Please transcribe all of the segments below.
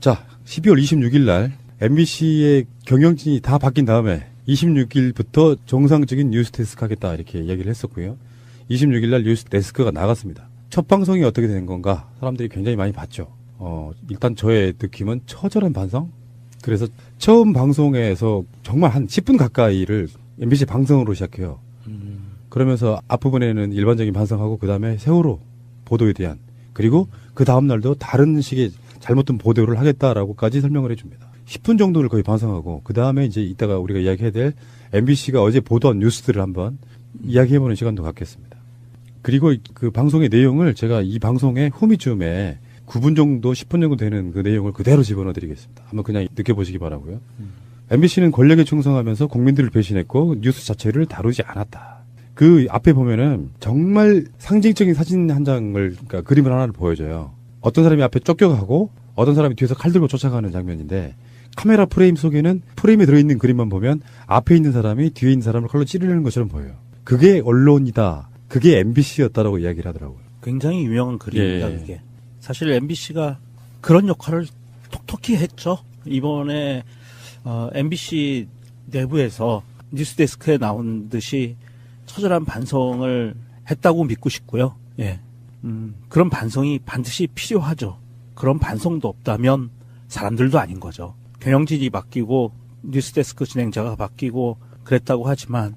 자, 12월 26일 날 MBC의 경영진이 다 바뀐 다음에 26일부터 정상적인 뉴스데스크 하겠다 이렇게 이야기를 했었고요. 26일 날 뉴스데스크가 나갔습니다. 첫 방송이 어떻게 된 건가 사람들이 굉장히 많이 봤죠. 일단 저의 느낌은 처절한 반성? 그래서 처음 방송에서 정말 한 10분 가까이를 MBC 방송으로 시작해요. 그러면서 앞부분에는 일반적인 반성하고 그 다음에 세월호 보도에 대한 그리고 그 다음날도 다른 식의 잘못된 보도를 하겠다라고까지 설명을 해줍니다. 10분 정도를 거의 반성하고 그 다음에 이제 이따가 우리가 이야기해야 될 MBC가 어제 보도한 뉴스들을 한번 이야기해보는 시간도 갖겠습니다. 그리고 그 방송의 내용을 제가 이 방송의 후미쯤에 9분 정도 10분 정도 되는 그 내용을 그대로 집어넣어드리겠습니다. 한번 그냥 느껴보시기 바라고요. MBC는 권력에 충성하면서 국민들을 배신했고 뉴스 자체를 다루지 않았다. 그 앞에 보면은 정말 상징적인 사진 한 장을 그러니까 그림을 하나를 보여줘요. 어떤 사람이 앞에 쫓겨가고 어떤 사람이 뒤에서 칼 들고 쫓아가는 장면인데 카메라 프레임 속에는 프레임에 들어있는 그림만 보면 앞에 있는 사람이 뒤에 있는 사람을 칼로 찌르는 것처럼 보여요. 그게 언론이다. 그게 MBC였다라고 이야기를 하더라고요. 굉장히 유명한 그림입니다. 예. 그게. 사실 MBC가 그런 역할을 톡톡히 했죠. 이번에 MBC 내부에서 뉴스데스크에 나온 듯이 처절한 반성을 했다고 믿고 싶고요. 예. 그런 반성이 반드시 필요하죠. 그런 반성도 없다면 사람들도 아닌 거죠. 경영진이 바뀌고 뉴스데스크 진행자가 바뀌고 그랬다고 하지만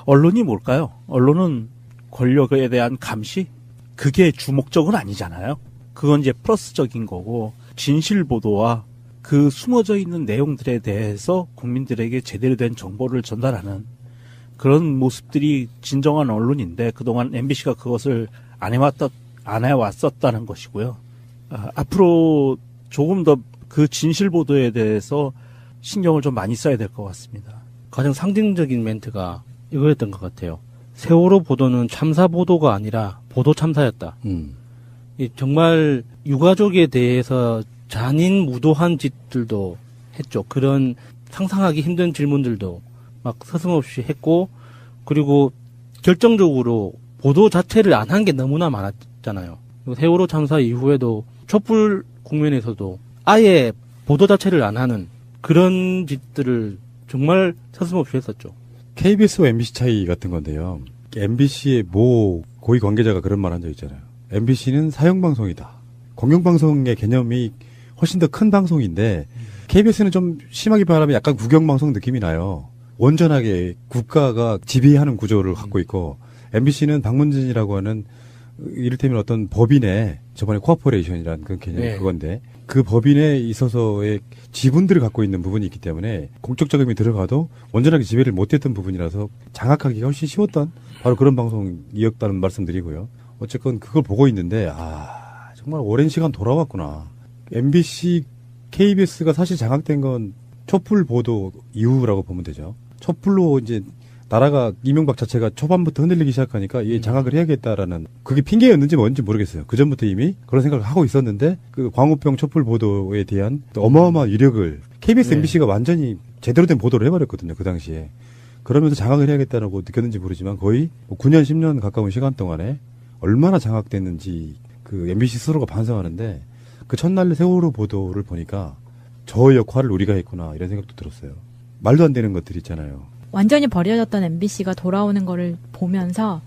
언론이 뭘까요? 언론은 권력에 대한 감시? 그게 주목적은 아니잖아요. 그건 이제 플러스적인 거고 진실 보도와 그 숨어져 있는 내용들에 대해서 국민들에게 제대로 된 정보를 전달하는 그런 모습들이 진정한 언론인데 그동안 MBC가 그것을 안 해왔었다는 것이고요. 앞으로 조금 더 그 진실 보도에 대해서 신경을 좀 많이 써야 될 것 같습니다. 가장 상징적인 멘트가 이거였던 것 같아요. 세월호 보도는 참사 보도가 아니라 보도 참사였다. 정말 유가족에 대해서 잔인무도한 짓들도 했죠. 그런 상상하기 힘든 질문들도 막 서슴없이 했고 그리고 결정적으로 보도 자체를 안 한 게 너무나 많았잖아요. 세월호 참사 이후에도 촛불 국면에서도 아예 보도 자체를 안 하는 그런 짓들을 정말 서슴없이 했었죠. KBS와 MBC 차이 같은 건데요. MBC의 모 고위 관계자가 그런 말 한 적 있잖아요. MBC는 사형방송이다. 공영방송의 개념이 훨씬 더 큰 방송인데 KBS는 좀 심하게 말하면 약간 국영방송 느낌이 나요. 온전하게 국가가 지배하는 구조를 갖고 있고 MBC는 방문진이라고 하는 이를테면 어떤 법인의 저번에 코어포레이션이라는 그 개념이 네. 그건데 그 법인에 있어서의 지분들을 갖고 있는 부분이 있기 때문에 공적 자금이 들어가도 온전하게 지배를 못했던 부분이라서 장악하기가 훨씬 쉬웠던 바로 그런 방송이었다는 말씀드리고요. 어쨌건 그걸 보고 있는데 정말 오랜 시간 돌아왔구나. MBC, KBS가 사실 장악된 건 촛불 보도 이후라고 보면 되죠. 촛불로 이제 나라가 이명박 자체가 초반부터 흔들리기 시작하니까 이게 장악을 해야겠다라는 그게 핑계였는지 뭔지 모르겠어요. 그 전부터 이미 그런 생각을 하고 있었는데 그 광우병 촛불 보도에 대한 어마어마한 위력을 KBS, MBC가 완전히 제대로 된 보도를 해버렸거든요. 그 당시에. 그러면서 장악을 해야겠다라고 느꼈는지 모르지만 거의 9년, 10년 가까운 시간 동안에 얼마나 장악됐는지 그 MBC 스스로가 반성하는데 그 첫날 세월호 보도를 보니까 저 역할을 우리가 했구나 이런 생각도 들었어요. 말도 안 되는 것들 있잖아요. 완전히 버려졌던 MBC가 돌아오는 거를 보면서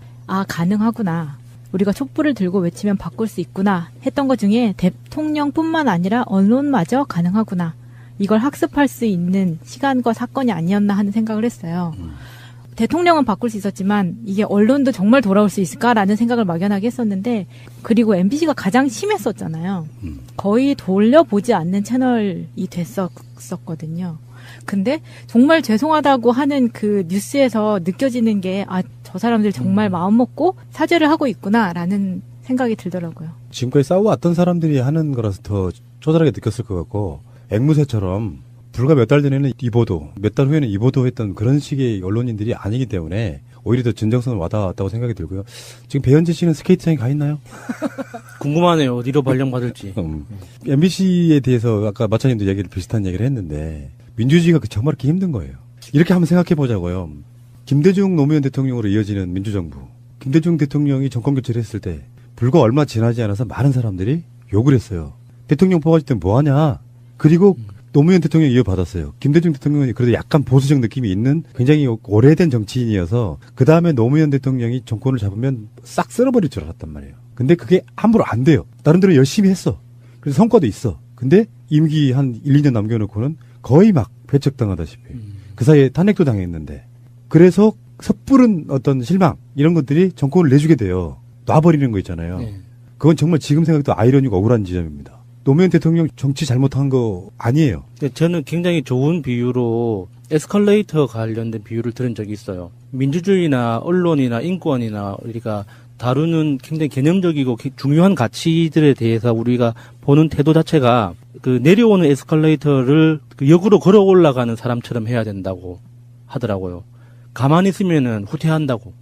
가능하구나. 우리가 촛불을 들고 외치면 바꿀 수 있구나 했던 것 중에 대통령뿐만 아니라 언론마저 가능하구나. 이걸 학습할 수 있는 시간과 사건이 아니었나 하는 생각을 했어요. 대통령은 바꿀 수 있었지만 이게 언론도 정말 돌아올 수 있을까라는 생각을 막연하게 했었는데 그리고 MBC가 가장 심했었잖아요. 거의 돌려보지 않는 채널이 됐었거든요. 근데 정말 죄송하다고 하는 그 뉴스에서 느껴지는 게 저 사람들 정말 마음 먹고 사죄를 하고 있구나라는 생각이 들더라고요. 지금까지 싸워왔던 사람들이 하는 거라서 더 쪼달하게 느꼈을 것 같고 앵무새처럼 불과 몇 달 전에는 이 보도, 몇 달 후에는 이 보도 했던 그런 식의 언론인들이 아니기 때문에 오히려 더 진정성을 와닿았다고 생각이 들고요. 지금 배현재 씨는 스케이트장에 가 있나요? 궁금하네요. 어디로 발령받을지. MBC에 대해서 아까 마차님도 얘기를 비슷한 얘기를 했는데 민주주의가 정말 그렇게 힘든 거예요. 이렇게 한번 생각해 보자고요. 김대중 노무현 대통령으로 이어지는 민주정부. 김대중 대통령이 정권 교체를 했을 때 불과 얼마 지나지 않아서 많은 사람들이 욕을 했어요. 대통령 뽑아줄 땐 뭐하냐? 그리고 노무현 대통령이 이어받았어요. 김대중 대통령이 그래도 약간 보수적 느낌이 있는 굉장히 오래된 정치인이어서 그 다음에 노무현 대통령이 정권을 잡으면 싹 쓸어버릴 줄 알았단 말이에요. 근데 그게 함부로 안 돼요. 나름대로 열심히 했어. 그래서 성과도 있어. 근데 임기 한 1, 2년 남겨놓고는 거의 막 배척당하다시피 그 사이에 탄핵도 당했는데 그래서 섣부른 어떤 실망 이런 것들이 정권을 내주게 돼요. 놔버리는 거 있잖아요. 네. 그건 정말 지금 생각해도 아이러니고 억울한 지점입니다. 노무현 대통령 정치 잘못한 거 아니에요. 저는 굉장히 좋은 비유로 에스컬레이터 관련된 비유를 들은 적이 있어요. 민주주의나 언론이나 인권이나 우리가 다루는 굉장히 개념적이고 중요한 가치들에 대해서 우리가 보는 태도 자체가 그 내려오는 에스컬레이터를 그 역으로 걸어 올라가는 사람처럼 해야 된다고 하더라고요. 가만히 있으면은 후퇴한다고.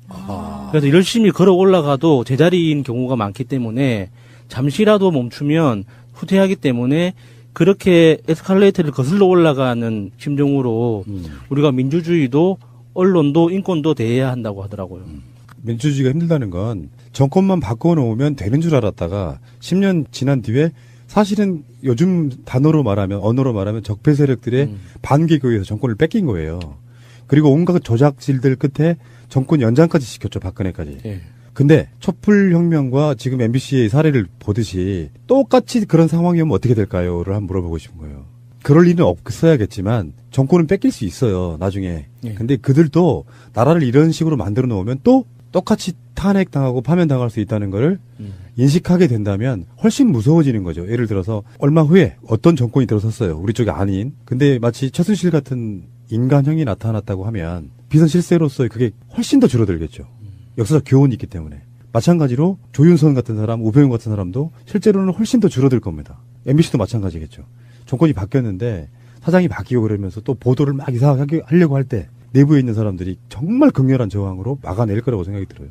그래서 열심히 걸어 올라가도 제자리인 경우가 많기 때문에 잠시라도 멈추면 후퇴하기 때문에 그렇게 에스컬레이터를 거슬러 올라가는 심정으로 우리가 민주주의도 언론도 인권도 대해야 한다고 하더라고요. 민주주의가 힘들다는 건 정권만 바꿔놓으면 되는 줄 알았다가 10년 지난 뒤에 사실은 요즘 단어로 말하면 언어로 말하면 적폐 세력들의 반기에 의해서 정권을 뺏긴 거예요. 그리고 온갖 조작질들 끝에 정권 연장까지 시켰죠. 박근혜까지. 예. 근데 촛불혁명과 지금 MBC의 사례를 보듯이 똑같이 그런 상황이면 어떻게 될까요?를 한번 물어보고 싶은 거예요. 그럴 일은 없어야겠지만 정권은 뺏길 수 있어요. 나중에. 예. 근데 그들도 나라를 이런 식으로 만들어 놓으면 또 똑같이 탄핵당하고 파면당할 수 있다는 거를 인식하게 된다면 훨씬 무서워지는 거죠. 예를 들어서 얼마 후에 어떤 정권이 들어섰어요. 우리 쪽이 아닌. 근데 마치 최순실 같은 인간형이 나타났다고 하면 비선 실세로서의 그게 훨씬 더 줄어들겠죠. 역사적 교훈이 있기 때문에. 마찬가지로 조윤선 같은 사람, 우병우 같은 사람도 실제로는 훨씬 더 줄어들 겁니다. MBC도 마찬가지겠죠. 정권이 바뀌었는데 사장이 바뀌고 그러면서 또 보도를 막 이상하게 하려고 할 때 내부에 있는 사람들이 정말 극렬한 저항으로 막아낼 거라고 생각이 들어요.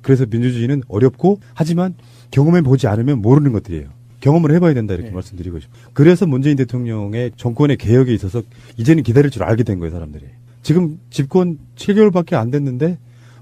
그래서 민주주의는 어렵고 하지만 경험해보지 않으면 모르는 것들이에요. 경험을 해봐야 된다 이렇게 말씀드리고 싶어요. 그래서 문재인 대통령의 정권의 개혁에 있어서 이제는 기다릴 줄 알게 된 거예요. 사람들이. 지금 집권 7개월밖에 안 됐는데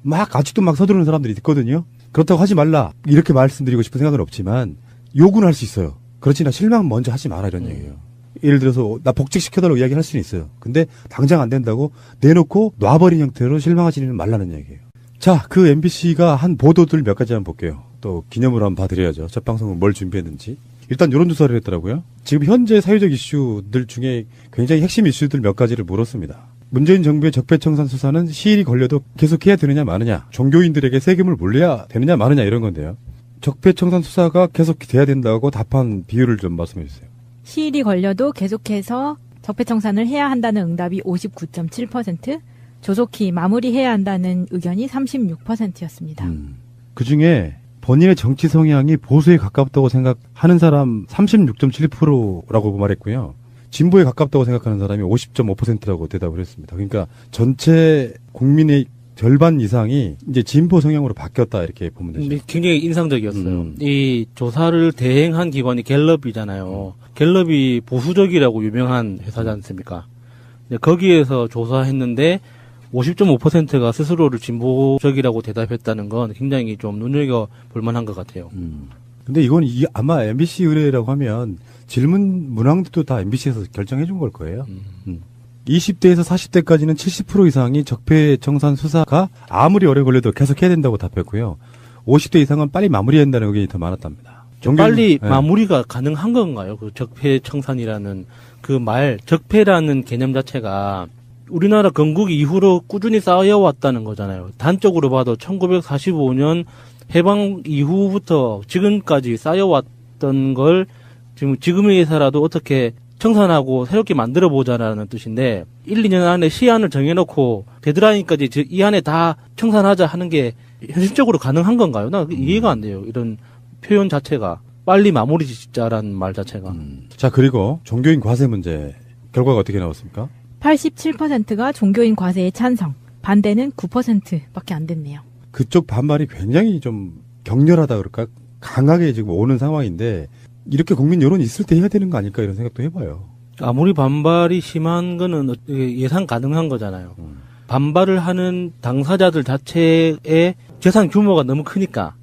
아직도 막 서두르는 사람들이 있거든요. 그렇다고 하지 말라 이렇게 말씀드리고 싶은 생각은 없지만 요구는 할 수 있어요. 그렇지나 실망 먼저 하지 마라 이런 얘기예요. 예를 들어서 나 복직시켜달라고 이야기를 할 수는 있어요. 근데 당장 안 된다고 내놓고 놔버린 형태로 실망하지는 말라는 얘기예요. 자, 그 MBC가 한 보도들 몇 가지 한번 볼게요. 또 기념으로 한번 봐드려야죠. 첫 방송은 뭘 준비했는지. 일단 여론조사를 했더라고요. 지금 현재 사회적 이슈들 중에 굉장히 핵심 이슈들 몇 가지를 물었습니다. 문재인 정부의 적폐청산 수사는 시일이 걸려도 계속해야 되느냐 마느냐, 종교인들에게 세금을 물려야 되느냐 마느냐 이런 건데요. 적폐청산 수사가 계속 돼야 된다고 답한 비율을 좀 말씀해 주세요. 시일이 걸려도 계속해서 적폐청산을 해야 한다는 응답이 59.7%, 조속히 마무리해야 한다는 의견이 36%였습니다. 그중에 본인의 정치 성향이 보수에 가깝다고 생각하는 사람 36.7%라고 말했고요. 진보에 가깝다고 생각하는 사람이 50.5%라고 대답을 했습니다. 그러니까 전체 국민의 절반 이상이 이제 진보 성향으로 바뀌었다 이렇게 보면 되죠. 굉장히 인상적이었어요. 이 조사를 대행한 기관이 갤럽이잖아요. 갤럽이 보수적이라고 유명한 회사지 않습니까? 거기에서 조사했는데 50.5%가 스스로를 진보적이라고 대답했다는 건 굉장히 좀 눈여겨볼 만한 것 같아요. 근데 이건 아마 MBC 의뢰라고 하면 질문 문항도 다 MBC에서 결정해 준 걸 거예요. 20대에서 40대까지는 70% 이상이 적폐청산 수사가 아무리 오래 걸려도 계속 해야 된다고 답했고요. 50대 이상은 빨리 마무리해야 된다는 의견이 더 많았답니다. 빨리 마무리가 가능한 건가요? 그 적폐청산이라는 그 말, 적폐라는 개념 자체가 우리나라 건국 이후로 꾸준히 쌓여왔다는 거잖아요. 단적으로 봐도 1945년 해방 이후부터 지금까지 쌓여왔던 걸 지금에서라도 어떻게 청산하고 새롭게 만들어보자라는 뜻인데 1, 2년 안에 시한을 정해놓고 데드라인까지 이 안에 다 청산하자 하는 게 현실적으로 가능한 건가요? 나 이해가 안 돼요. 이런 표현 자체가 빨리 마무리 짓자라는 말 자체가. 자, 그리고 종교인 과세 문제 결과가 어떻게 나왔습니까? 87%가 종교인 과세에 찬성, 반대는 9%밖에 안 됐네요. 그쪽 반발이 굉장히 좀 격렬하다 그럴까? 강하게 지금 오는 상황인데 이렇게 국민 여론이 있을 때 해야 되는 거 아닐까 이런 생각도 해봐요. 아무리 반발이 심한 거는 예상 가능한 거잖아요. 반발을 하는 당사자들 자체의 재산 규모가 너무 크니까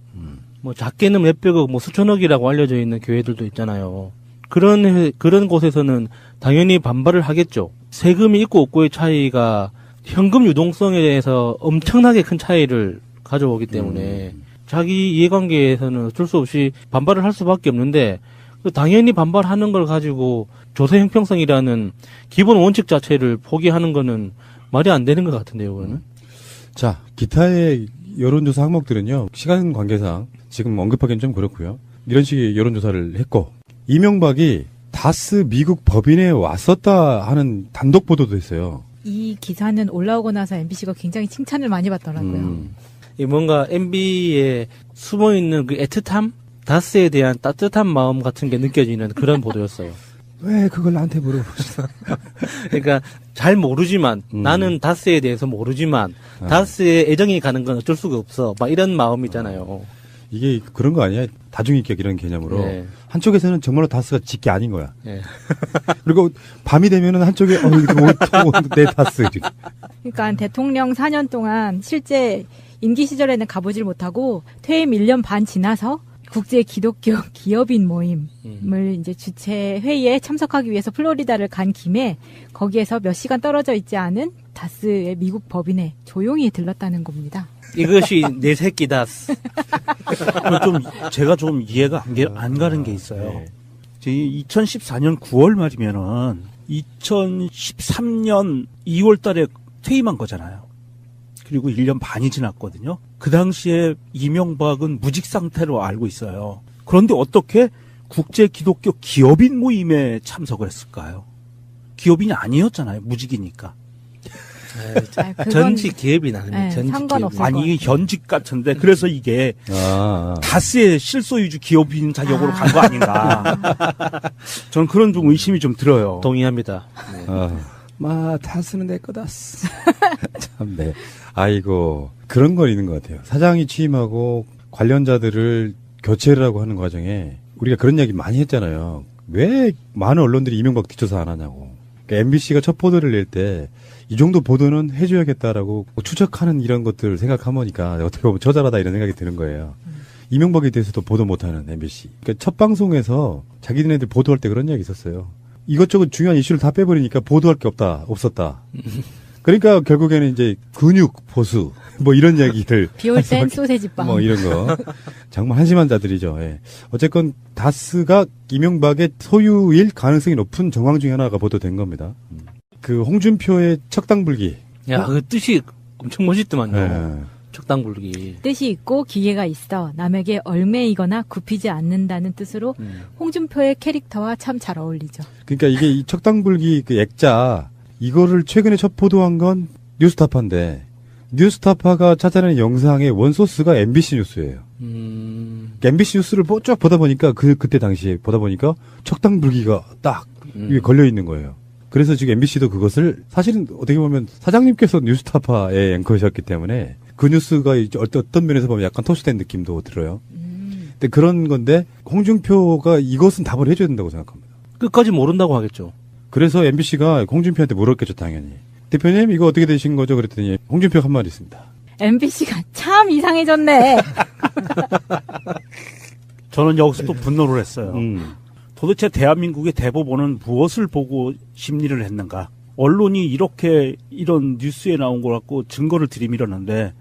뭐 작게는 몇백억, 뭐 수천억이라고 알려져 있는 교회들도 있잖아요. 그런 곳에서는 당연히 반발을 하겠죠. 세금이 있고 없고의 차이가 현금 유동성에 대해서 엄청나게 큰 차이를 가져오기 때문에 자기 이해관계에서는 어쩔 수 없이 반발을 할 수밖에 없는데 당연히 반발하는 걸 가지고 조세 형평성이라는 기본 원칙 자체를 포기하는 거는 말이 안 되는 것 같은데요, 그거는. 자, 기타의 여론조사 항목들은요, 시간 관계상 지금 언급하기는 좀 그렇고요. 이런 식의 여론조사를 했고, 이명박이 다스 미국 법인에 왔었다 하는 단독 보도도 했어요. 이 기사는 올라오고 나서 MBC가 굉장히 칭찬을 많이 받더라고요. 이 뭔가 MB에 숨어 있는 그 애틋함, 다스에 대한 따뜻한 마음 같은 게 느껴지는 그런 보도였어요. 왜 그걸 나한테 물어보시나? 그러니까 잘 모르지만 나는 다스에 대해서 모르지만 다스에 애정이 가는 건 어쩔 수가 없어. 막 이런 마음이잖아요. 이게 그런 거 아니야? 다중인격 이런 개념으로. 네. 한쪽에서는 정말로 다스가 직계 아닌 거야. 네. 그리고 밤이 되면은 한쪽에 내 다스 이렇게. 그러니까 대통령 4년 동안 실제 임기 시절에는 가보질 못하고 퇴임 1년 반 지나서 국제 기독교 기업인 모임을 이제 주최 회의에 참석하기 위해서 플로리다를 간 김에 거기에서 몇 시간 떨어져 있지 않은 다스의 미국 법인에 조용히 들렀다는 겁니다. 이것이 내 새끼 다스. 제가 좀 이해가 안 가는 게 있어요. 2014년 9월 말이면은 2013년 2월 달에 퇴임한 거잖아요. 그리고 1년 반이 지났거든요. 그 당시에 이명박은 무직 상태로 알고 있어요. 그런데 어떻게 국제 기독교 기업인 모임에 참석을 했을까요? 기업인이 아니었잖아요. 무직이니까. 그건- 전직 기업인 아닙니다. 네, 전직 상관없어요. 기업인. 아니 현직 같은데 그래서 이게 다스의 실소유주 기업인 자격으로 간 거 아닌가. 저는 그런 좀 의심이 좀 들어요. 동의합니다. 다스는 내 거다스. 참, 네. 아이고, 그런 건 있는 것 같아요. 사장이 취임하고 관련자들을 교체를 하고 하는 과정에 우리가 그런 이야기 많이 했잖아요. 왜 많은 언론들이 이명박 뒷조사 안 하냐고. 그러니까 MBC가 첫 보도를 낼 때 이 정도 보도는 해줘야겠다라고 추적하는 이런 것들을 생각하보니까 어떻게 보면 처절하다 이런 생각이 드는 거예요. 이명박에 대해서도 보도 못하는 MBC. 그러니까 첫 방송에서 자기네들 보도할 때 그런 이야기 있었어요. 이것저것 중요한 이슈를 다 빼버리니까 보도할 게 없었다. 그러니까 결국에는 이제 근육 보수 뭐 이런 이야기를 비올 땐 소세지빵. 뭐 이런 거 정말 한심한 자들이죠. 예. 어쨌건 다스가 이명박의 소유일 가능성이 높은 정황 중에 하나가 보도된 겁니다. 그 홍준표의 척당불기. 야, 그 뜻이 엄청 멋있더만요. 예. 척당불기. 뜻이 있고 기계가 있어 남에게 얽매이거나 굽히지 않는다는 뜻으로 홍준표의 캐릭터와 참 잘 어울리죠. 그러니까 이게 이 척당불기 그 액자 이거를 최근에 첫 보도한 건 뉴스타파인데 뉴스타파가 찾아낸 영상의 원소스가 MBC 뉴스예요. 그러니까 MBC 뉴스를 쭉 보다 보니까 그때 당시에 보다 보니까 척당불기가 딱 위에 걸려 있는 거예요. 그래서 지금 MBC도 그것을 사실은 어떻게 보면 사장님께서 뉴스타파의 앵커셨기 때문에 그 뉴스가 이제 어떤 면에서 보면 약간 토스된 느낌도 들어요. 근데 그런 건데 홍준표가 이것은 답을 해줘야 된다고 생각합니다. 끝까지 모른다고 하겠죠. 그래서 MBC가 홍준표한테 물었겠죠, 당연히. 대표님, 이거 어떻게 되신 거죠? 그랬더니 홍준표가 한 말이 있습니다. MBC가 참 이상해졌네. 저는 여기서 또 분노를 했어요. 도대체 대한민국의 대법원은 무엇을 보고 심리를 했는가? 언론이 이렇게 이런 뉴스에 나온 걸 갖고 증거를 들이밀었는데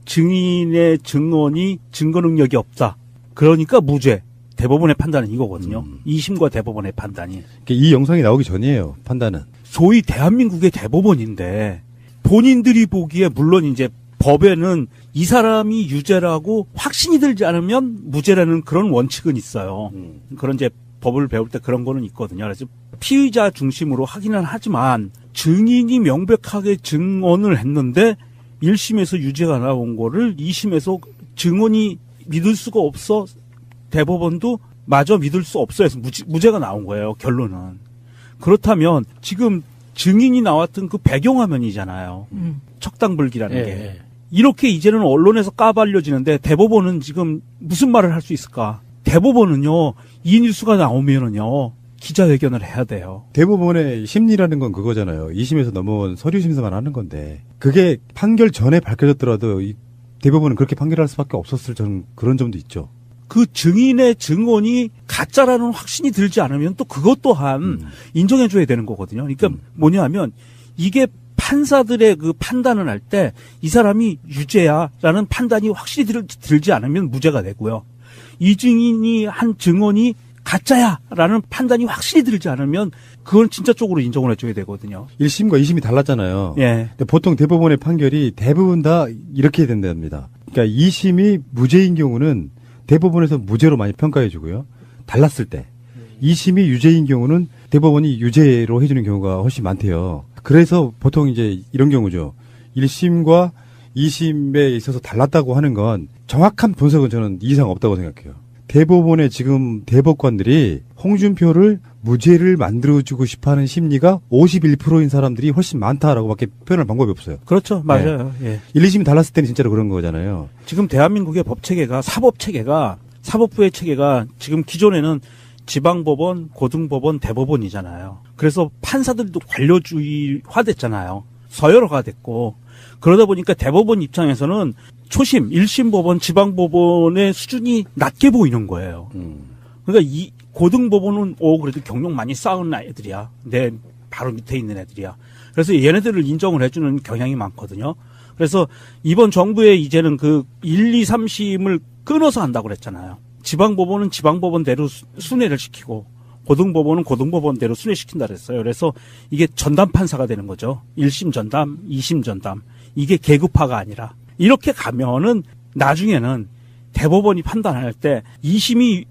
증인의 증언이 증거 능력이 없다. 그러니까 무죄. 대법원의 판단은 이거거든요. 2심과 대법원의 판단이. 그러니까 이 영상이 나오기 전이에요, 판단은. 소위 대한민국의 대법원인데 본인들이 보기에 물론 이제 법에는 이 사람이 유죄라고 확신이 들지 않으면 무죄라는 그런 원칙은 있어요. 그런 이제 법을 배울 때 그런 거는 있거든요. 그래서 피의자 중심으로 하기는 하지만 증인이 명백하게 증언을 했는데 1심에서 유죄가 나온 거를 2심에서 증언이 믿을 수가 없어 대법원도 마저 믿을 수 없어 해서 무죄가 나온 거예요. 결론은. 그렇다면 지금 증인이 나왔던 그 배경화면이잖아요. 척당불기라는 예, 게. 예. 이렇게 이제는 언론에서 까발려지는데 대법원은 지금 무슨 말을 할 수 있을까? 대법원은요, 이 뉴스가 나오면은요, 기자회견을 해야 돼요. 대법원의 심리라는 건 그거잖아요. 2심에서 넘어온 서류 심사만 하는 건데 그게 판결 전에 밝혀졌더라도 이 대법원은 그렇게 판결할 수밖에 없었을 저는 그런 점도 있죠. 그 증인의 증언이 가짜라는 확신이 들지 않으면 또 그것 또한 인정해줘야 되는 거거든요. 그러니까 뭐냐면 이게 판사들의 그 판단을 할 때 이 사람이 유죄야라는 판단이 확실히 들지 않으면 무죄가 되고요. 이 증인이 한 증언이 가짜야라는 판단이 확실히 들지 않으면 그건 진짜 쪽으로 인정을 해줘야 되거든요. 1심과 2심이 달랐잖아요. 예. 근데 보통 대법원의 판결이 대부분 다 이렇게 된답니다. 그러니까 2심이 무죄인 경우는 대법원에서 무죄로 많이 평가해 주고요. 달랐을 때. 2심이 유죄인 경우는 대법원이 유죄로 해주는 경우가 훨씬 많대요. 그래서 보통 이제 이런 경우죠. 1심과 2심에 있어서 달랐다고 하는 건 정확한 분석은 저는 이상 없다고 생각해요. 대법원의 지금 대법관들이 홍준표를 무죄를 만들어주고 싶어하는 심리가 51%인 사람들이 훨씬 많다라고밖에 표현할 방법이 없어요. 그렇죠. 맞아요. 예. 1, 2심이 달랐을 때는 진짜로 그런 거잖아요. 지금 대한민국의 법체계가 사법부의 체계가 지금 기존에는 지방법원, 고등법원, 대법원이잖아요. 그래서 판사들도 관료주의화 됐잖아요. 서열화가 됐고 그러다 보니까 대법원 입장에서는 초심 1심 법원, 지방법원의 수준이 낮게 보이는 거예요. 그러니까 이 고등법원은 그래도 경력 많이 쌓은 애들이야. 내 바로 밑에 있는 애들이야. 그래서 얘네들을 인정을 해주는 경향이 많거든요. 그래서 이번 정부에 이제는 그 1, 2, 3심을 끊어서 한다고 그랬잖아요. 지방법원은 지방법원대로 순회를 시키고 고등법원은 고등법원대로 순회시킨다 그랬어요. 그래서 이게 전담 판사가 되는 거죠. 1심 전담, 2심 전담. 이게 계급화가 아니라 이렇게 가면은 나중에는 대법원이 판단할 때 2심의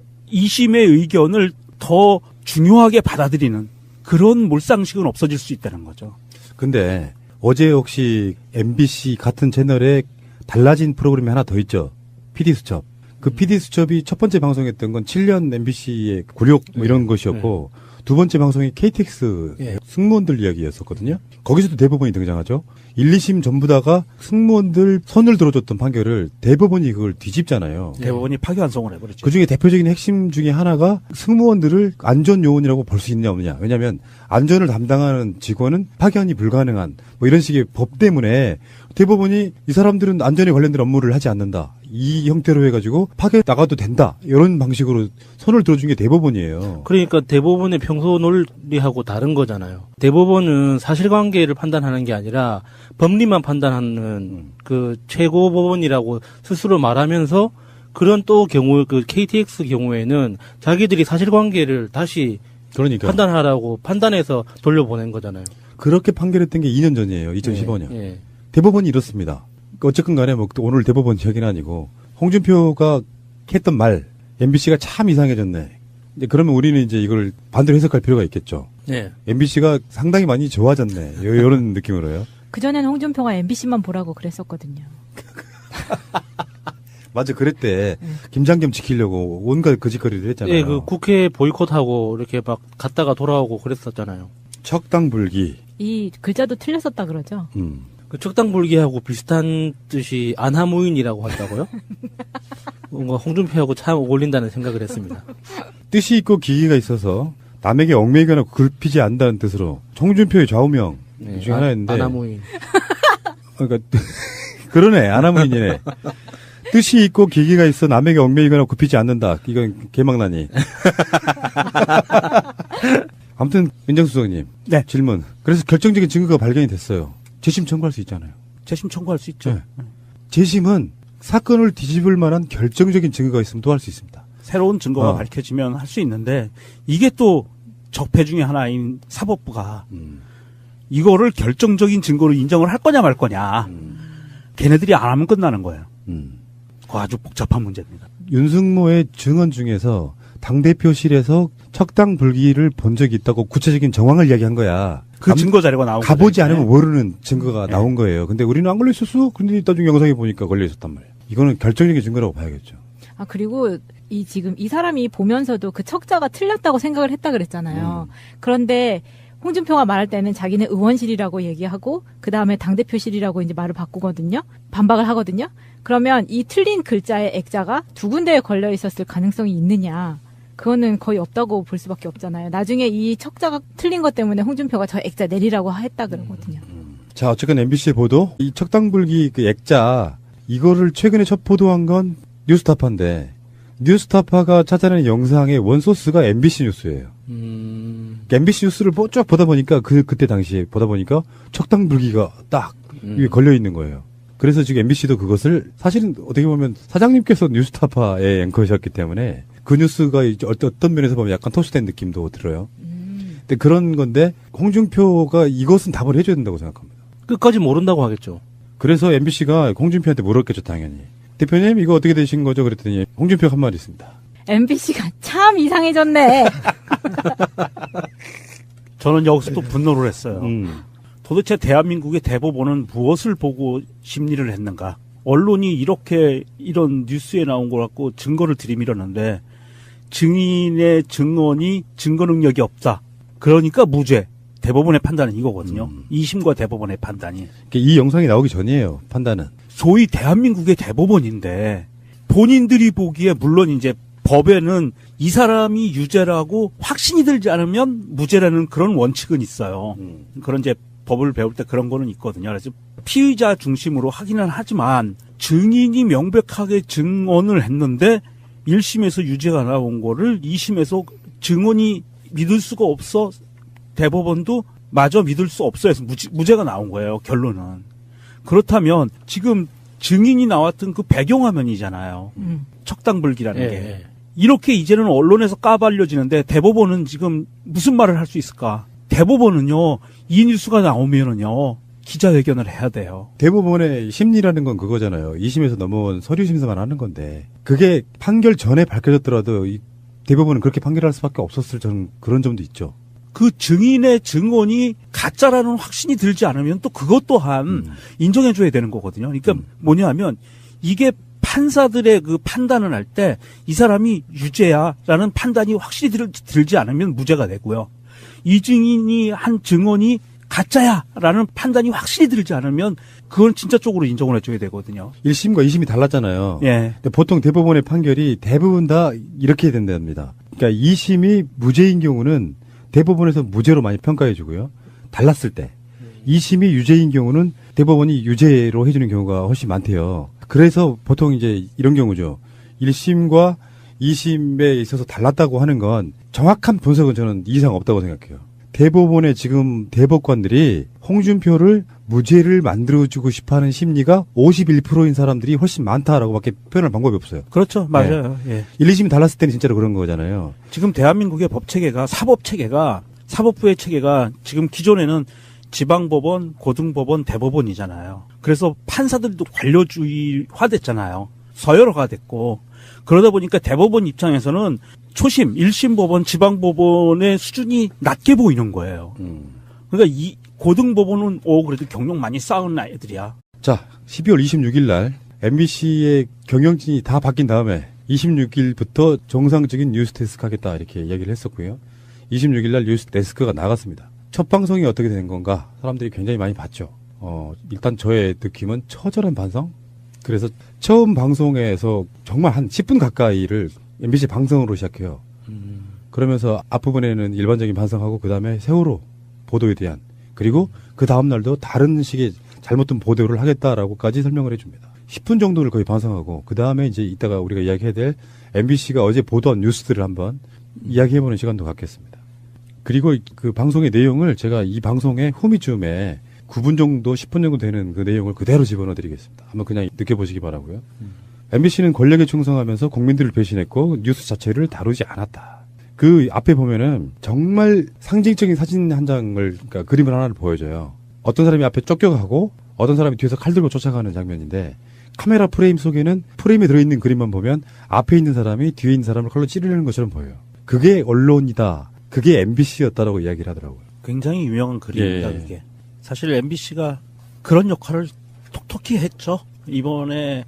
의견을 더 중요하게 받아들이는 그런 몰상식은 없어질 수 있다는 거죠. 근데 어제 혹시 MBC 같은 채널에 달라진 프로그램이 하나 더 있죠. PD수첩. 그 PD수첩이 첫 번째 방송했던 건 7년 MBC의 굴욕 뭐 이런 것이었고 두 번째 방송이 KTX 승무원들 이야기였었거든요. 거기서도 대법원이 등장하죠. 1, 2심 전부 다가 승무원들 손을 들어줬던 판결을 대법원이 그걸 뒤집잖아요. 대법원이 파기환송을 해버렸죠. 그중에 대표적인 핵심 중에 하나가 승무원들을 안전요원이라고 볼 수 있냐 없느냐. 왜냐하면 안전을 담당하는 직원은 파견이 불가능한 뭐 이런 식의 법 때문에 대법원이 이 사람들은 안전에 관련된 업무를 하지 않는다. 이 형태로 해가지고 파견 나가도 된다. 이런 방식으로 손을 들어준 게 대법원이에요. 그러니까 대법원의 평소 논리하고 다른 거잖아요. 대법원은 사실관계를 판단하는 게 아니라 법리만 판단하는 그 최고법원이라고 스스로 말하면서 그런 또 경우 그 KTX 경우에는 자기들이 사실관계를 다시 그러니까 판단하라고 판단해서 돌려보낸 거잖아요. 그렇게 판결했던 게 2년 전이에요. 2015년. 예. 대법원이 이렇습니다. 어쨌든 간에 뭐 오늘 대법원 이야기는 아니고 홍준표가 했던 말 MBC가 참 이상해졌네. 이제 그러면 우리는 이제 이걸 반대로 해석할 필요가 있겠죠. 예. MBC가 상당히 많이 좋아졌네. 이런 느낌으로요. 그전에는 홍준표가 MBC만 보라고 그랬었거든요. 맞아, 그랬대. 김장겸 지키려고 온갖 거짓거리를 했잖아요. 예, 그 국회 보이콧하고 이렇게 막 갔다가 돌아오고 그랬었잖아요. 척당불기. 이 글자도 틀렸었다 그러죠. 그 척당불기하고 비슷한 뜻이 안하무인이라고 한다고요? 뭔가 홍준표하고 참 어울린다는 생각을 했습니다. 뜻이 있고 기기가 있어서 남에게 얽매이거나 굴피지 않는다는 뜻으로 홍준표의 좌우명 네, 중에 하나였는데 안하무인. 그러니까 그러네. 안하무인이네. 뜻이 있고 기기가 있어 남에게 얽매이거나 굽히지 않는다. 이건 개망나니. 아무튼 민정수석님. 네. 질문. 그래서 결정적인 증거가 발견이 됐어요. 재심 청구할 수 있잖아요. 재심 청구할 수 있죠. 네. 재심은 사건을 뒤집을 만한 결정적인 증거가 있으면 또 할 수 있습니다. 새로운 증거가 밝혀지면 할 수 있는데 이게 또 적폐 중에 하나인 사법부가 이거를 결정적인 증거로 인정을 할 거냐 말 거냐. 걔네들이 안 하면 끝나는 거예요. 그거 아주 복잡한 문제입니다. 윤승모의 증언 중에서 당대표실에서 척당불기를 본 적이 있다고 구체적인 정황을 이야기한 거야. 그 증거 자료가 나온 거죠. 가보지 않으면 모르는 증거가 나온 거예요. 근데 우리는 안 걸려 있었어. 근데 나중에 영상에 보니까 걸려 있었단 말이에요. 이거는 결정적인 증거라고 봐야겠죠. 아, 그리고 지금 이 사람이 보면서도 그 척자가 틀렸다고 생각을 했다 그랬잖아요. 그런데 홍준표가 말할 때는 자기는 의원실이라고 얘기하고 그 다음에 당대표실이라고 이제 말을 바꾸거든요. 반박을 하거든요. 그러면 이 틀린 글자의 액자가 두 군데에 걸려 있었을 가능성이 있느냐. 그거는 거의 없다고 볼 수밖에 없잖아요. 나중에 이 척자가 틀린 것 때문에 홍준표가 저 액자 내리라고 했다 그러거든요. 자, 어쨌든 MBC의 보도, 이 척당불기 그 액자, 이거를 최근에 첫 보도한 건 뉴스타파인데, 뉴스타파가 찾아낸 영상의 원소스가 MBC 뉴스예요. MBC 뉴스를 쭉 보다 보니까 그때 당시에 보다 보니까 척당불기가 딱 위에 걸려 있는 거예요. 그래서 지금 MBC도 그것을 사실은 어떻게 보면 사장님께서 뉴스타파의 앵커셨기 때문에 그 뉴스가 이제 어떤 면에서 보면 약간 토스된 느낌도 들어요. 근데 그런 건데 홍준표가 이것은 답을 해줘야 된다고 생각합니다. 끝까지 모른다고 하겠죠. 그래서 MBC가 홍준표한테 물었겠죠, 당연히. 대표님 이거 어떻게 되신 거죠? 그랬더니 홍준표가 한 말이 있습니다. MBC가 참 이상해졌네. 저는 여기서 또 분노를 했어요. 도대체 대한민국의 대법원은 무엇을 보고 심리를 했는가? 언론이 이렇게 이런 뉴스에 나온 걸 갖고 증거를 들이밀었는데 증인의 증언이 증거 능력이 없다. 그러니까 무죄. 대법원의 판단은 이거거든요. 2심과 대법원의 판단이. 이 영상이 나오기 전이에요, 판단은. 소위 대한민국의 대법원인데 본인들이 보기에 물론 이제 법에는 이 사람이 유죄라고 확신이 들지 않으면 무죄라는 그런 원칙은 있어요. 그런 이제 법을 배울 때 그런 거는 있거든요. 그래서 피의자 중심으로 하기는 하지만 증인이 명백하게 증언을 했는데 1심에서 유죄가 나온 거를 2심에서 증언이 믿을 수가 없어 대법원도 마저 믿을 수 없어 해서 무죄가 나온 거예요. 결론은. 그렇다면 지금 증인이 나왔던 그 배경화면이잖아요. 척당불기라는 게. 이렇게 이제는 언론에서 까발려지는데 대법원은 지금 무슨 말을 할 수 있을까? 대법원은요. 이 뉴스가 나오면은요. 기자회견을 해야 돼요. 대법원의 심리라는 건 그거잖아요. 2심에서 넘어온 서류 심사만 하는 건데 그게 판결 전에 밝혀졌더라도 이 대법원은 그렇게 판결할 수밖에 없었을 저는 그런 점도 있죠. 그 증인의 증언이 가짜라는 확신이 들지 않으면 또 그것 또한 인정해줘야 되는 거거든요. 그러니까 뭐냐면 이게 판사들의 그 판단을 할 때 이 사람이 유죄야라는 판단이 확실히 들지 않으면 무죄가 되고요. 이 증인이 한 증언이 가짜야라는 판단이 확실히 들지 않으면 그건 진짜 쪽으로 인정을 해줘야 되거든요. 1심과 2심이 달랐잖아요. 예. 근데 보통 대법원의 판결이 대부분 다 이렇게 된답니다. 그러니까 2심이 무죄인 경우는 대법원에서 무죄로 많이 평가해 주고요. 달랐을 때. 2심이 유죄인 경우는 대법원이 유죄로 해주는 경우가 훨씬 많대요. 그래서 보통 이제 이런 경우죠. 1심과 2심에 있어서 달랐다고 하는 건 정확한 분석은 저는 이상 없다고 생각해요. 대법원의 지금 대법관들이 홍준표를 무죄를 만들어주고 싶어하는 심리가 51%인 사람들이 훨씬 많다라고밖에 표현할 방법이 없어요. 그렇죠. 맞아요. 예. 1, 2심이 달랐을 때는 진짜로 그런 거잖아요. 지금 대한민국의 법체계가 사법부의 체계가 지금 기존에는 지방법원, 고등법원, 대법원이잖아요. 그래서 판사들도 관료주의화 됐잖아요. 서열화가 됐고 그러다 보니까 대법원 입장에서는 초심, 1심 법원, 지방법원의 수준이 낮게 보이는 거예요. 그러니까 이 고등법원은 그래도 경력 많이 쌓은 애들이야. 자, 12월 26일 날 MBC의 경영진이 다 바뀐 다음에 26일부터 정상적인 뉴스데스크 하겠다 이렇게 얘기를 했었고요. 26일 날 뉴스데스크가 나갔습니다. 첫 방송이 어떻게 된 건가 사람들이 굉장히 많이 봤죠. 일단 저의 느낌은 처절한 반성? 그래서 처음 방송에서 정말 한 10분 가까이를 MBC 방송으로 시작해요. 그러면서 앞부분에는 일반적인 반성하고 그 다음에 세월호 보도에 대한 그리고 그 다음날도 다른 식의 잘못된 보도를 하겠다라고까지 설명을 해줍니다. 10분 정도를 거의 반성하고 그 다음에 이제 이따가 우리가 이야기해야 될 MBC가 어제 보도한 뉴스들을 한번 이야기해보는 시간도 갖겠습니다. 그리고 그 방송의 내용을 제가 이 방송의 후미쯤에 9분 정도, 10분 정도 되는 그 내용을 그대로 집어넣어드리겠습니다. 한번 그냥 느껴보시기 바라고요. MBC는 권력에 충성하면서 국민들을 배신했고 뉴스 자체를 다루지 않았다. 그 앞에 보면은 정말 상징적인 사진 한 장을, 그러니까 그림을 하나를 보여줘요. 어떤 사람이 앞에 쫓겨가고 어떤 사람이 뒤에서 칼 들고 쫓아가는 장면인데 카메라 프레임 속에는 프레임에 들어있는 그림만 보면 앞에 있는 사람이 뒤에 있는 사람을 칼로 찌르는 것처럼 보여요. 그게 언론이다. 그게 MBC였다라고 이야기를 하더라고요. 굉장히 유명한 그림입니다. 그게. 사실 MBC가 그런 역할을 톡톡히 했죠. 이번에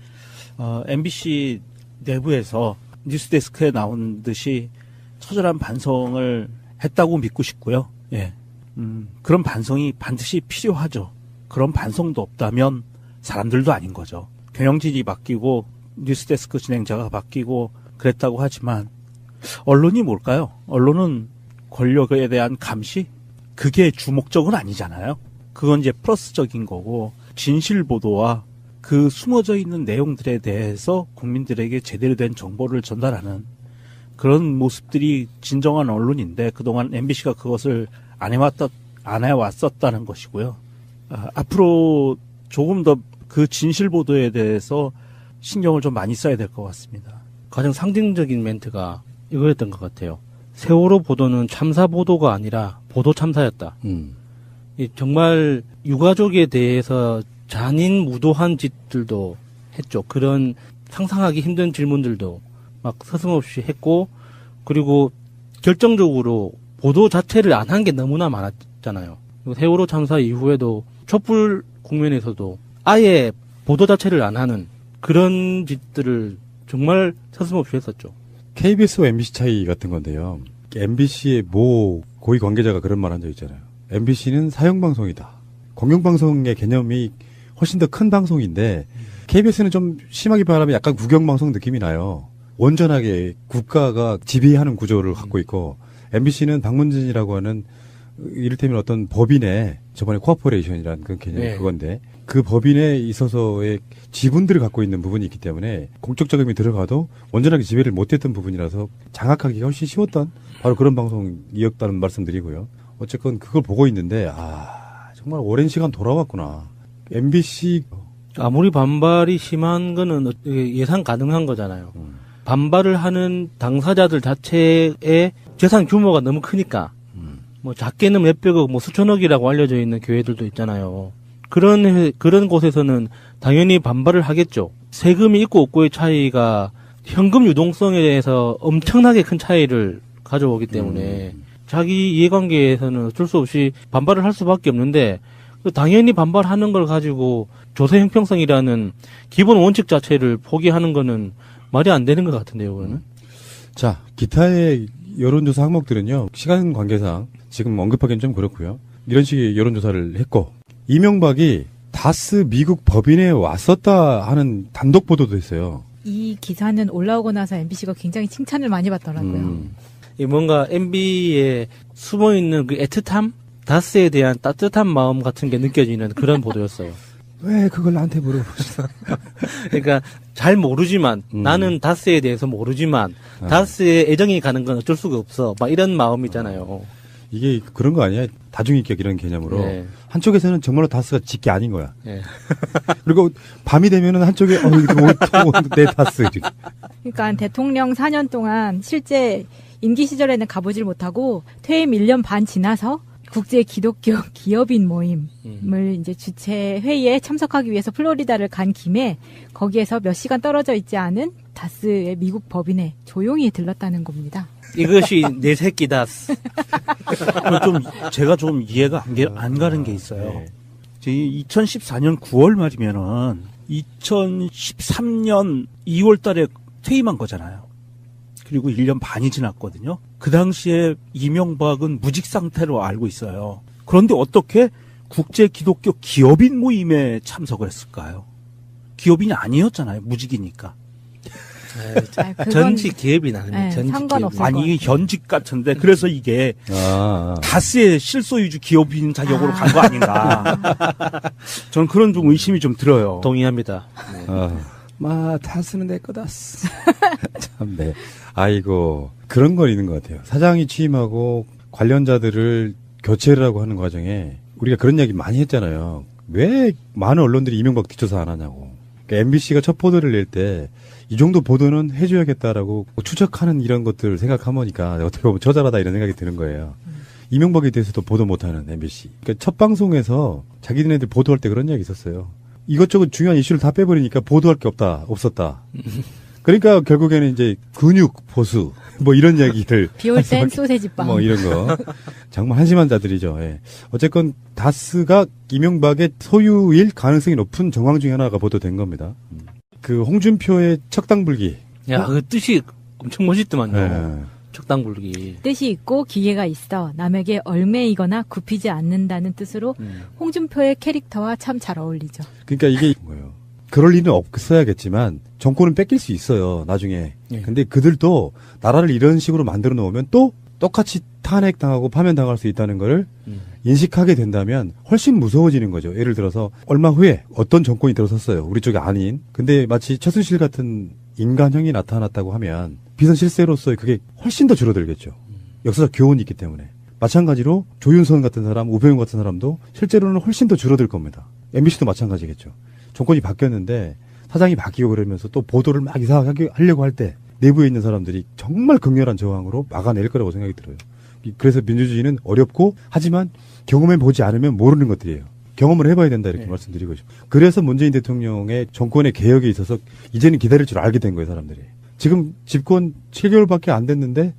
MBC 내부에서 뉴스데스크에 나온 듯이 처절한 반성을 했다고 믿고 싶고요. 예, 그런 반성이 반드시 필요하죠. 그런 반성도 없다면 사람들도 아닌 거죠. 경영진이 바뀌고 뉴스데스크 진행자가 바뀌고 그랬다고 하지만 언론이 뭘까요? 언론은 권력에 대한 감시? 그게 주목적은 아니잖아요. 그건 이제 플러스적인 거고 진실 보도와 그 숨어져 있는 내용들에 대해서 국민들에게 제대로 된 정보를 전달하는 그런 모습들이 진정한 언론인데 그동안 MBC가 그것을 안 해왔었다는 것이고요. 앞으로 조금 더 그 진실 보도에 대해서 신경을 좀 많이 써야 될 것 같습니다. 가장 상징적인 멘트가 이거였던 것 같아요. 세월호 보도는 참사 보도가 아니라 보도 참사였다. 이 정말 유가족에 대해서 잔인무도한 짓들도 했죠. 그런 상상하기 힘든 질문들도 막 서슴없이 했고, 그리고 결정적으로 보도 자체를 안 한 게 너무나 많았잖아요. 그리고 세월호 참사 이후에도 촛불 국면에서도 아예 보도 자체를 안 하는 그런 짓들을 정말 서슴없이 했었죠. KBS와 MBC 차이 같은 건데요. MBC의 모 고위 관계자가 그런 말 한 적 있잖아요. MBC는 사형방송이다. 공영방송의 개념이 훨씬 더 큰 방송인데 KBS는 좀 심하게 말하면 약간 국영방송 느낌이 나요. 온전하게 국가가 지배하는 구조를 갖고 있고 MBC는 방문진이라고 하는 이를테면 어떤 법인의 저번에 코어포레이션이라는 그 개념이 네. 그건데 그 법인에 있어서의 지분들을 갖고 있는 부분이 있기 때문에 공적 자금이 들어가도 온전하게 지배를 못했던 부분이라서 장악하기가 훨씬 쉬웠던 바로 그런 방송이었다는 말씀드리고요. 어쨌건 그걸 보고 있는데 정말 오랜 시간 돌아왔구나. MBC 아무리 반발이 심한 거는 예상 가능한 거잖아요. 반발을 하는 당사자들 자체의 재산 규모가 너무 크니까 뭐 작게는 몇백억, 뭐 수천억이라고 알려져 있는 교회들도 있잖아요. 그런 곳에서는 당연히 반발을 하겠죠. 세금이 있고 없고의 차이가 현금 유동성에 대해서 엄청나게 큰 차이를 가져오기 때문에 자기 이해관계에서는 어쩔 수 없이 반발을 할 수밖에 없는데 당연히 반발하는 걸 가지고 조세 형평성이라는 기본 원칙 자체를 포기하는 거는 말이 안 되는 것 같은데요, 그거는. 자, 기타의 여론조사 항목들은요, 시간 관계상 지금 언급하기는 좀 그렇고요. 이런 식의 여론조사를 했고, 이명박이 다스 미국 법인에 왔었다 하는 단독 보도도 했어요. 이 기사는 올라오고 나서 MBC가 굉장히 칭찬을 많이 받더라고요. 이 뭔가 MB에 숨어 있는 그 애틋함, 다스에 대한 따뜻한 마음 같은 게 느껴지는 그런 보도였어요. 왜 그걸 나한테 물어보시나? 그러니까 잘 모르지만 나는 다스에 대해서 모르지만 다스에 애정이 가는 건 어쩔 수가 없어. 막 이런 마음이잖아요. 이게 그런 거 아니야? 다중인격 이런 개념으로. 네. 한쪽에서는 정말로 다스가 직계 아닌 거야. 네. 그리고 밤이 되면은 한쪽에 내 다스. 이렇게. 그러니까 대통령 4년 동안 실제 임기 시절에는 가보질 못하고 퇴임 1년 반 지나서 국제 기독교 기업인 모임을 이제 주최 회의에 참석하기 위해서 플로리다를 간 김에 거기에서 몇 시간 떨어져 있지 않은 다스의 미국 법인에 조용히 들렀다는 겁니다. 이것이 내 새끼 다스. 제가 좀 이해가 안 가는 게 있어요. 2014년 9월 말이면은 2013년 2월 달에 퇴임한 거잖아요. 그리고 1년 반이 지났거든요. 그 당시에 이명박은 무직 상태로 알고 있어요. 그런데 어떻게 국제 기독교 기업인 모임에 참석을 했을까요? 기업인이 아니었잖아요. 무직이니까. 전직 기업이 나는 네, 전직 상관없어요. 기업인. 아니 이게 현직 같은데 그래서 이게 다스의 실소유주 기업인 자격으로 간 거 아닌가. 저는 그런 좀 의심이 좀 들어요. 동의합니다. 다스는 내 거다. 참, 네. 아이고, 그런 건 있는 것 같아요. 사장이 취임하고 관련자들을 교체를 하고 하는 과정에 우리가 그런 이야기 많이 했잖아요. 왜 많은 언론들이 이명박 뒷조사 안 하냐고. 그러니까 MBC가 첫 보도를 낼 때 이 정도 보도는 해줘야겠다라고 추적하는 이런 것들을 생각하니까 어떻게 보면 저잘하다 이런 생각이 드는 거예요. 이명박에 대해서도 보도 못하는 MBC. 그러니까 첫 방송에서 자기네들 보도할 때 그런 이야기 있었어요. 이것저것 중요한 이슈를 다 빼버리니까 보도할 게 없었다. 그러니까 결국에는 이제 근육 보수 뭐 이런 이야기를 비올 땐 소세지빵. 뭐 이런 거 정말 한심한 자들이죠. 예. 어쨌건 다스가 이명박의 소유일 가능성이 높은 정황 중에 하나가 보도된 겁니다. 그 홍준표의 척당불기. 야, 그 뜻이 엄청 멋있더만요. 예. 척당불기. 뜻이 있고 기회가 있어 남에게 얽매이거나 굽히지 않는다는 뜻으로 홍준표의 캐릭터와 참 잘 어울리죠. 그러니까 이게 뭐예요? 그럴 일은 없어야겠지만 정권은 뺏길 수 있어요. 나중에. 예. 근데 그들도 나라를 이런 식으로 만들어 놓으면 또 똑같이 탄핵당하고 파면당할 수 있다는 거를 인식하게 된다면 훨씬 무서워지는 거죠. 예를 들어서 얼마 후에 어떤 정권이 들어섰어요. 우리 쪽이 아닌. 근데 마치 최순실 같은 인간형이 나타났다고 하면 비선 실세로서의 그게 훨씬 더 줄어들겠죠. 역사적 교훈이 있기 때문에. 마찬가지로 조윤선 같은 사람, 우병우 같은 사람도 실제로는 훨씬 더 줄어들 겁니다. MBC도 마찬가지겠죠. 정권이 바뀌었는데 사장이 바뀌고 그러면서 또 보도를 막 이상하게 하려고 할 때 내부에 있는 사람들이 정말 극렬한 저항으로 막아낼 거라고 생각이 들어요. 그래서 민주주의는 어렵고 하지만 경험해 보지 않으면 모르는 것들이에요. 경험을 해봐야 된다 이렇게 말씀드리고 싶어요. 그래서 문재인 대통령의 정권의 개혁에 있어서 이제는 기다릴 줄 알게 된 거예요, 사람들이. 지금 집권 7개월밖에 안 됐는데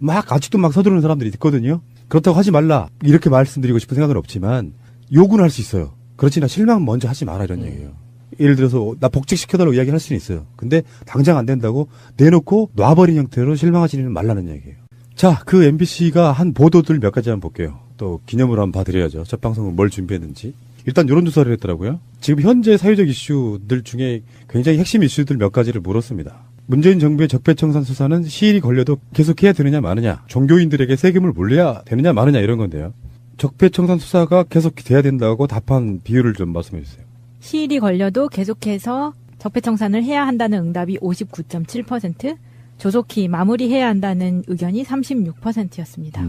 아직도 막 서두르는 사람들이 있거든요. 그렇다고 하지 말라 이렇게 말씀드리고 싶은 생각은 없지만 요구는 할 수 있어요. 그렇지나 실망 먼저 하지 마라 이런 얘기예요. 예를 들어서 나 복직시켜달라고 이야기할 수는 있어요. 근데 당장 안 된다고 내놓고 놔버린 형태로 실망하지는 말라는 얘기예요. 자, 그 MBC가 한 보도들 몇 가지 한번 볼게요. 또 기념으로 한번 봐드려야죠. 첫 방송은 뭘 준비했는지. 일단 여론조사를 했더라고요. 지금 현재 사회적 이슈들 중에 굉장히 핵심 이슈들 몇 가지를 물었습니다. 문재인 정부의 적폐청산 수사는 시일이 걸려도 계속해야 되느냐 마느냐, 종교인들에게 세금을 물려야 되느냐 마느냐 이런 건데요. 적폐청산 수사가 계속 돼야 된다고 답한 비율을 좀 말씀해 주세요. 시일이 걸려도 계속해서 적폐청산을 해야 한다는 응답이 59.7%, 조속히 마무리해야 한다는 의견이 36%였습니다.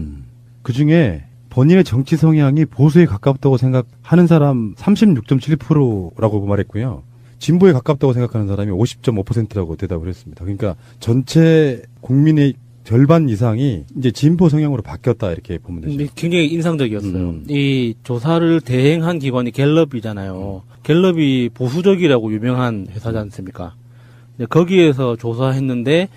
그중에 본인의 정치 성향이 보수에 가깝다고 생각하는 사람 36.7%라고 말했고요. 진보에 가깝다고 생각하는 사람이 50.5%라고 대답을 했습니다. 그러니까 전체 국민의 절반 이상이 이제 진보 성향으로 바뀌었다 이렇게 보면 되죠. 굉장히 인상적이었어요. 이 조사를 대행한 기관이 갤럽이잖아요. 갤럽이 보수적이라고 유명한 회사지 않습니까? 거기에서 조사했는데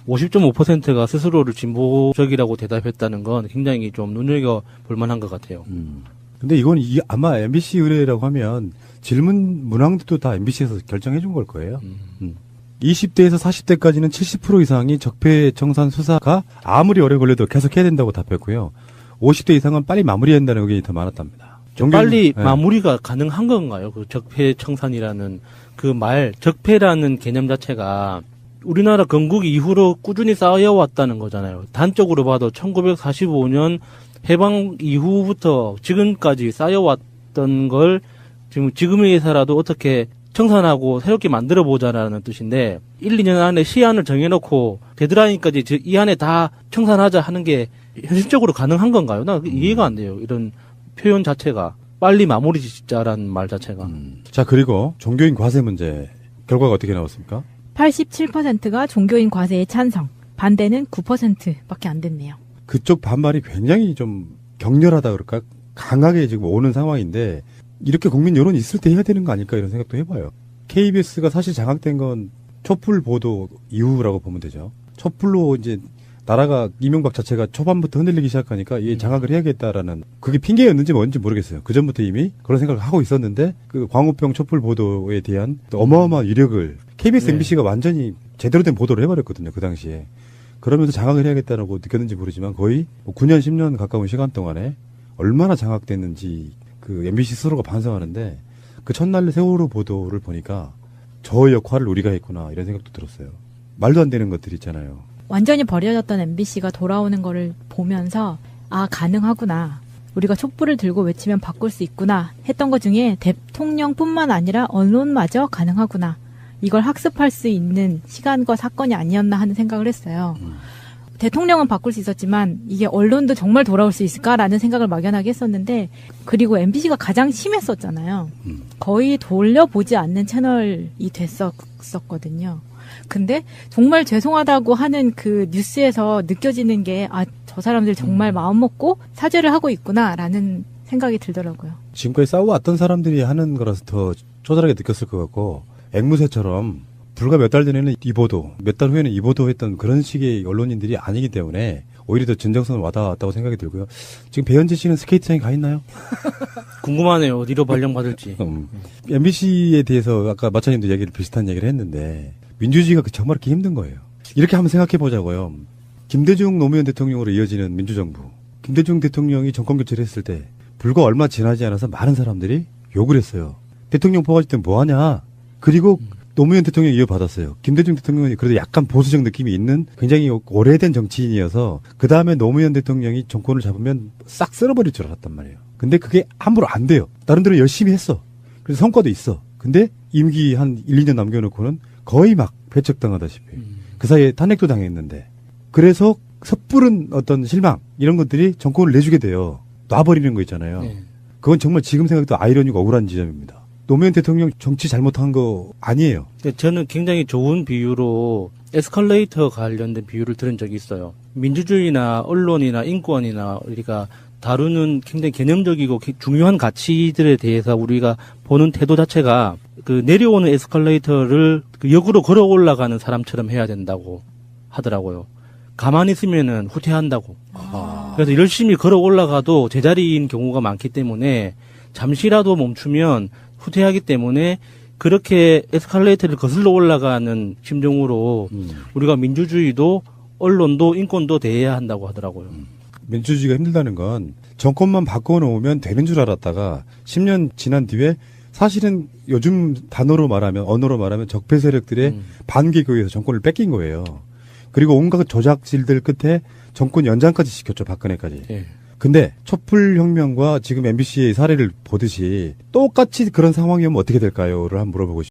50.5%가 스스로를 진보적이라고 대답했다는 건 굉장히 좀 눈여겨볼 만한 것 같아요. 근데 이건 아마 MBC 의뢰라고 하면 질문 문항도 다 MBC에서 결정해 준 걸 거예요. 20대에서 40대까지는 70% 이상이 적폐청산 수사가 아무리 오래 걸려도 계속해야 된다고 답했고요. 50대 이상은 빨리 마무리해야 된다는 의견이 더 많았답니다. 빨리 마무리가 가능한 건가요? 그 적폐청산이라는 그 말, 적폐라는 개념 자체가 우리나라 건국 이후로 꾸준히 쌓여왔다는 거잖아요. 단적으로 봐도 1945년 해방 이후부터 지금까지 쌓여왔던 걸 지금에서라도 어떻게 청산하고 새롭게 만들어보자라는 뜻인데 1, 2년 안에 시한을 정해놓고 데드라인까지 이 안에 다 청산하자 하는 게 현실적으로 가능한 건가요? 나 이해가 안 돼요. 이런 표현 자체가. 빨리 마무리 짓자라는 말 자체가. 자, 그리고 종교인 과세 문제 결과가 어떻게 나왔습니까? 87%가 종교인 과세에 찬성, 반대는 9%밖에 안 됐네요. 그쪽 반발이 굉장히 좀 격렬하다 그럴까? 강하게 지금 오는 상황인데 이렇게 국민 여론이 있을 때 해야 되는 거 아닐까 이런 생각도 해봐요. KBS가 사실 장악된 건 촛불 보도 이후라고 보면 되죠. 촛불로 이제 나라가 이명박 자체가 초반부터 흔들리기 시작하니까 이 장악을 해야겠다라는 그게 핑계였는지 뭔지 모르겠어요. 그 전부터 이미 그런 생각을 하고 있었는데 그 광우병 촛불 보도에 대한 어마어마한 위력을 KBS, MBC가 완전히 제대로 된 보도를 해버렸거든요. 그 당시에. 그러면서 장악을 해야겠다라고 느꼈는지 모르지만 거의 9년, 10년 가까운 시간 동안에 얼마나 장악됐는지 그 MBC 스스로가 반성하는데 그 첫날 세월호 보도를 보니까 저 역할을 우리가 했구나 이런 생각도 들었어요. 말도 안 되는 것들 있잖아요. 완전히 버려졌던 MBC가 돌아오는 거를 보면서 아 가능하구나. 우리가 촛불을 들고 외치면 바꿀 수 있구나 했던 것 중에 대통령뿐만 아니라 언론마저 가능하구나. 이걸 학습할 수 있는 시간과 사건이 아니었나 하는 생각을 했어요. 대통령은 바꿀 수 있었지만 이게 언론도 정말 돌아올 수 있을까라는 생각을 막연하게 했었는데 그리고 MBC가 가장 심했었잖아요. 거의 돌려보지 않는 채널이 됐었거든요. 근데 정말 죄송하다고 하는 그 뉴스에서 느껴지는 게 아, 저 사람들 정말 마음 먹고 사죄를 하고 있구나라는 생각이 들더라고요. 지금까지 싸워왔던 사람들이 하는 거라서 더 쪼잔하게 느꼈을 것 같고 앵무새처럼 불과 몇 달 전에는 이 보도, 몇 달 후에는 이 보도 했던 그런 식의 언론인들이 아니기 때문에 오히려 더 진정성을 와닿았다고 생각이 들고요. 지금 배현재 씨는 스케이트장에 가 있나요? 궁금하네요. 어디로 발령받을지. MBC에 대해서 아까 마차님도 비슷한 얘기를 했는데 민주주의가 정말 그렇게 힘든 거예요. 이렇게 한번 생각해 보자고요. 김대중 노무현 대통령으로 이어지는 민주정부. 김대중 대통령이 정권 교체를 했을 때 불과 얼마 지나지 않아서 많은 사람들이 욕을 했어요. 대통령 뽑아줄 땐 뭐하냐. 그리고 노무현 대통령이 이어받았어요. 김대중 대통령이 그래도 약간 보수적 느낌이 있는 굉장히 오래된 정치인이어서 그 다음에 노무현 대통령이 정권을 잡으면 싹 쓸어버릴 줄 알았단 말이에요. 근데 그게 함부로 안 돼요. 다른 데로 열심히 했어. 그래서 성과도 있어. 근데 임기 한 1, 2년 남겨놓고는 거의 막 배척당하다시피 그 사이에 탄핵도 당했는데 그래서 섣부른 어떤 실망 이런 것들이 정권을 내주게 돼요. 놔버리는 거 있잖아요. 네. 그건 정말 지금 생각해도 아이러니고 억울한 지점입니다. 노무현 대통령 정치 잘못한 거 아니에요. 근데 저는 굉장히 좋은 비유로 에스컬레이터 관련된 비유를 들은 적이 있어요. 민주주의나 언론이나 인권이나 우리가 다루는 굉장히 개념적이고 중요한 가치들에 대해서 우리가 보는 태도 자체가 그 내려오는 에스컬레이터를 그 역으로 걸어 올라가는 사람처럼 해야 된다고 하더라고요. 가만히 있으면은 후퇴한다고. 그래서 열심히 걸어 올라가도 제자리인 경우가 많기 때문에 잠시라도 멈추면 후퇴하기 때문에 그렇게 에스컬레이터를 거슬러 올라가는 심정으로 우리가 민주주의도 언론도 인권도 대해야 한다고 하더라고요. 민주주의가 힘들다는 건 정권만 바꿔놓으면 되는 줄 알았다가 10년 지난 뒤에 사실은 요즘 단어로 말하면 언어로 말하면 적폐 세력들의 반기에 의해서 정권을 뺏긴 거예요. 그리고 온갖 조작질들 끝에 정권 연장까지 시켰죠. 박근혜까지. 예. 근데 촛불혁명과 지금 MBC의 사례를 보듯이 똑같이 그런 상황이 오면 어떻게 될까요?를 한번 물어보고 싶어요.